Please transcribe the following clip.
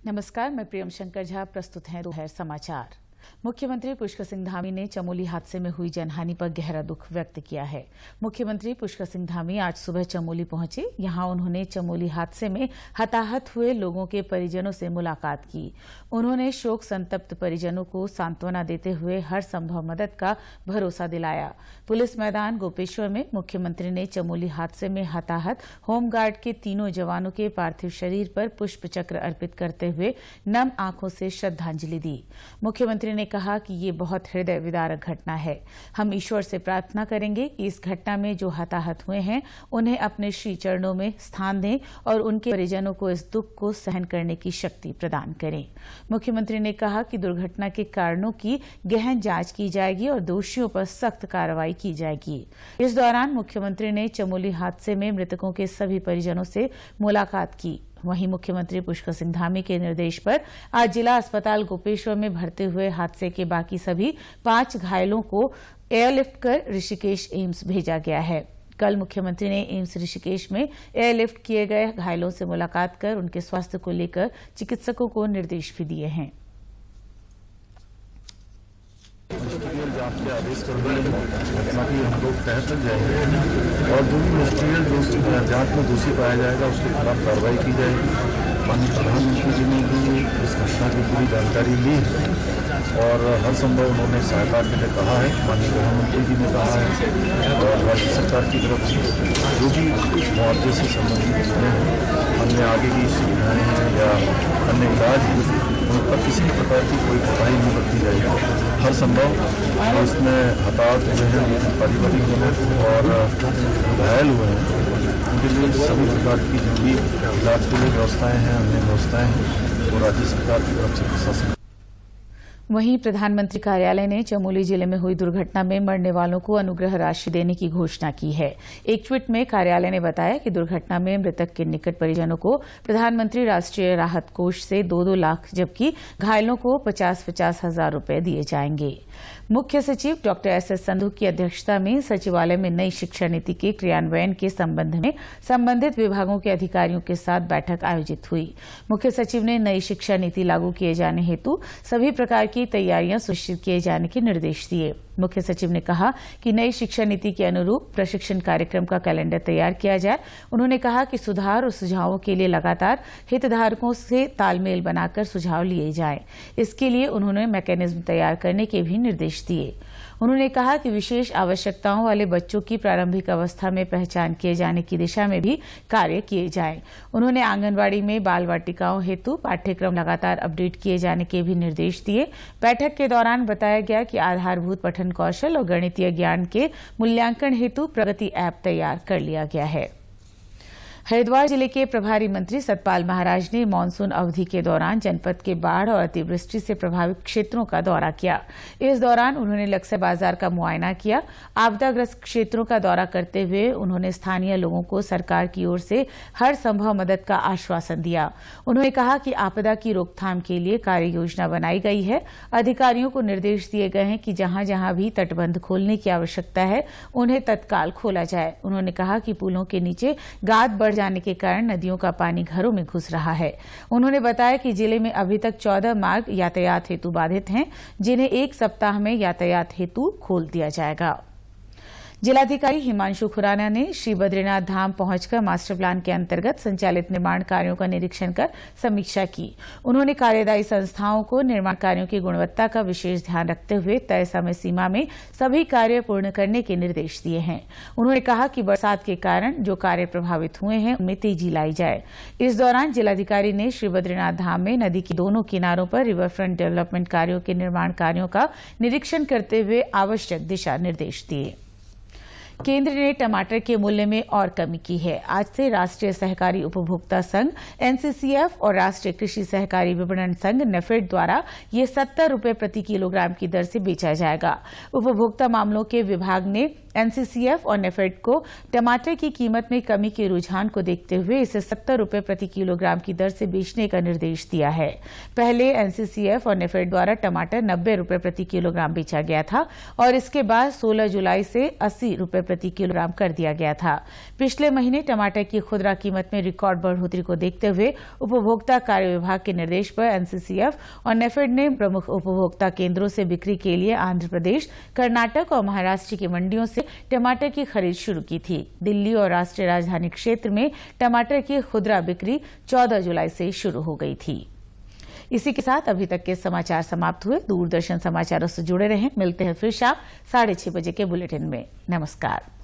नमस्कार, मैं प्रियम शंकर झा। प्रस्तुत हैं दोपहर समाचार। मुख्यमंत्री पुष्कर सिंह धामी ने चमोली हादसे में हुई जनहानि पर गहरा दुख व्यक्त किया है। मुख्यमंत्री पुष्कर सिंह धामी आज सुबह चमोली पहुंचे। यहां उन्होंने चमोली हादसे में हताहत हुए लोगों के परिजनों से मुलाकात की। उन्होंने शोक संतप्त परिजनों को सांत्वना देते हुए हर संभव मदद का भरोसा दिलाया। पुलिस मैदान गोपेश्वर में मुख्यमंत्री ने चमोली हादसे में हताहत होमगार्ड के तीनों जवानों के पार्थिव शरीर पर पुष्प चक्र अर्पित करते हुए नम आंखों से श्रद्धांजलि दी। मुख्यमंत्री ने कहा कि ये बहुत हृदय विदारक घटना है। हम ईश्वर से प्रार्थना करेंगे कि इस घटना में जो हताहत हुए हैं उन्हें अपने श्री चरणों में स्थान दें और उनके परिजनों को इस दुख को सहन करने की शक्ति प्रदान करें। मुख्यमंत्री ने कहा कि दुर्घटना के कारणों की गहन जांच की जाएगी और दोषियों पर सख्त कार्रवाई की जाएगी। इस दौरान मुख्यमंत्री ने चमोली हादसे में मृतकों के सभी परिजनों से मुलाकात की। वहीं मुख्यमंत्री पुष्कर सिंह धामी के निर्देश पर आज जिला अस्पताल गोपेश्वर में भर्ती हुए हादसे के बाकी सभी 5 घायलों को एयरलिफ्ट कर ऋषिकेश एम्स भेजा गया है। कल मुख्यमंत्री ने एम्स ऋषिकेश में एयरलिफ्ट किए गए घायलों से मुलाकात कर उनके स्वास्थ्य को लेकर चिकित्सकों को निर्देश भी दिए हैं। जांच के आदेश कर दिए घटना की हम लोग तह तक जाएंगे और जो भी मिनिस्ट्रियल जांच में दोषी पाया जाएगा उसके खिलाफ कार्रवाई की जाएगी। माननीय प्रधानमंत्री जी ने भी इस घटना की पूरी जानकारी ली है और हर संभव उन्होंने सहायता के लिए कहा है। माननीय प्रधानमंत्री जी ने कहा है और राज्य सरकार की तरफ से जो भी मुआवजे से संबंधित चीजें हैं, अन्य आगे की सुविधाएं हैं या अन्य इलाज उन पर किसी भी प्रकार की कोई कोताही नहीं बरती जाएगी। हर संभव जो इसमें हताहत हुए हैं पारिवारिक हैं और घायल हुए हैं उनके लिए सभी प्रकार की जो भी इलाज के लिए व्यवस्थाएं हैं, अन्य व्यवस्थाएं हैं, वो राज्य सरकार की तरफ से प्रशासन। वहीं प्रधानमंत्री कार्यालय ने चमोली जिले में हुई दुर्घटना में मरने वालों को अनुग्रह राशि देने की घोषणा की है। एक ट्वीट में कार्यालय ने बताया कि दुर्घटना में मृतक के निकट परिजनों को प्रधानमंत्री राष्ट्रीय राहत कोष से 2-2 लाख जबकि घायलों को 50-50 हजार रुपए दिए जाएंगे। मुख्य सचिव डॉक्टर एस.एस. संधू की अध्यक्षता में सचिवालय में नई शिक्षा नीति के क्रियान्वयन के संबंध में संबंधित विभागों के अधिकारियों के साथ बैठक आयोजित हुई। मुख्य सचिव ने नई शिक्षा नीति लागू किए जाने हेतु सभी प्रकार की तैयारियां सुनिश्चित किए जाने के निर्देश दिए। मुख्य सचिव ने कहा कि नई शिक्षा नीति के अनुरूप प्रशिक्षण कार्यक्रम का कैलेंडर तैयार किया जाए। उन्होंने कहा कि सुधार और सुझावों के लिए लगातार हितधारकों से तालमेल बनाकर सुझाव लिए जाएं। इसके लिए उन्होंने मैकेनिज्म तैयार करने के भी निर्देश दिए। उन्होंने कहा कि विशेष आवश्यकताओं वाले बच्चों की प्रारंभिक अवस्था में पहचान किए जाने की दिशा में भी कार्य किए जाएं। उन्होंने आंगनबाड़ी में बाल वाटिकाओं हेतु पाठ्यक्रम लगातार अपडेट किए जाने के भी निर्देश दिए। बैठक के दौरान बताया गया कि आधारभूत पठन कौशल और गणितीय ज्ञान के मूल्यांकन हेतु प्रगति ऐप तैयार कर लिया गया है। हरिद्वार जिले के प्रभारी मंत्री सतपाल महाराज ने मानसून अवधि के दौरान जनपद के बाढ़ और अतिवृष्टि से प्रभावित क्षेत्रों का दौरा किया। इस दौरान उन्होंने लक्सर बाजार का मुआयना किया। आपदाग्रस्त क्षेत्रों का दौरा करते हुए उन्होंने स्थानीय लोगों को सरकार की ओर से हर संभव मदद का आश्वासन दिया। उन्होंने कहा कि आपदा की रोकथाम के लिए कार्य योजना बनाई गई है। अधिकारियों को निर्देश दिए गए हैं कि जहां जहां भी तटबंध खोलने की आवश्यकता है उन्हें तत्काल खोला जाए। उन्होंने कहा कि पुलों के नीचे गाद जाने के कारण नदियों का पानी घरों में घुस रहा है। उन्होंने बताया कि जिले में अभी तक 14 मार्ग यातायात हेतु बाधित हैं, जिन्हें 1 सप्ताह में यातायात हेतु खोल दिया जाएगा। जिलाधिकारी हिमांशु खुराना ने श्री बद्रीनाथ धाम पहुंचकर मास्टर प्लान के अंतर्गत संचालित निर्माण कार्यों का निरीक्षण कर समीक्षा की। उन्होंने कार्यदायी संस्थाओं को निर्माण कार्यों की गुणवत्ता का विशेष ध्यान रखते हुए तय समय सीमा में सभी कार्य पूर्ण करने के निर्देश दिए हैं। उन्होंने कहा कि बरसात के कारण जो कार्य प्रभावित हुए हैं उनमें तेजी लाई जाए। इस दौरान जिलाधिकारी ने श्री बद्रीनाथ धाम में नदी के दोनों किनारों पर रिवरफ्रंट डेवलपमेंट कार्यों के निर्माण कार्यों का निरीक्षण करते हुए आवश्यक दिशा निर्देश दिए। केंद्र ने टमाटर के मूल्य में और कमी की है। आज से राष्ट्रीय सहकारी उपभोक्ता संघ एनसीसीएफ और राष्ट्रीय कृषि सहकारी विपणन संघ नेफेड द्वारा ये 70 रुपये प्रति किलोग्राम की दर से बेचा जाएगा। उपभोक्ता मामलों के विभाग ने एनसीसीएफ और नेफेड को टमाटर की कीमत में कमी के रुझान को देखते हुए इसे 70 रुपये प्रति किलोग्राम की दर से बेचने का निर्देश दिया है। पहले एनसीसीएफ और नेफेड द्वारा टमाटर 90 रुपये प्रति किलोग्राम बेचा गया था और इसके बाद 16 जुलाई से 80 रुपये प्रति किलोग्राम कर दिया गया था। पिछले महीने टमाटर की खुदरा कीमत में रिकॉर्ड बढ़ोतरी को देखते हुए उपभोक्ता कार्य विभाग के निर्देश पर एनसीसीएफ और नेफेड ने प्रमुख उपभोक्ता केंद्रों से बिक्री के लिए आंध्र प्रदेश, कर्नाटक और महाराष्ट्र की मंडियों से टमाटर की खरीद शुरू की थी। दिल्ली और राष्ट्रीय राजधानी क्षेत्र में टमाटर की खुदरा बिक्री 14 जुलाई से शुरू हो गई थी। इसी के साथ अभी तक के समाचार समाप्त हुए। दूरदर्शन समाचारों से जुड़े रहें। मिलते हैं फिर शाम 6:30 बजे के बुलेटिन में। नमस्कार।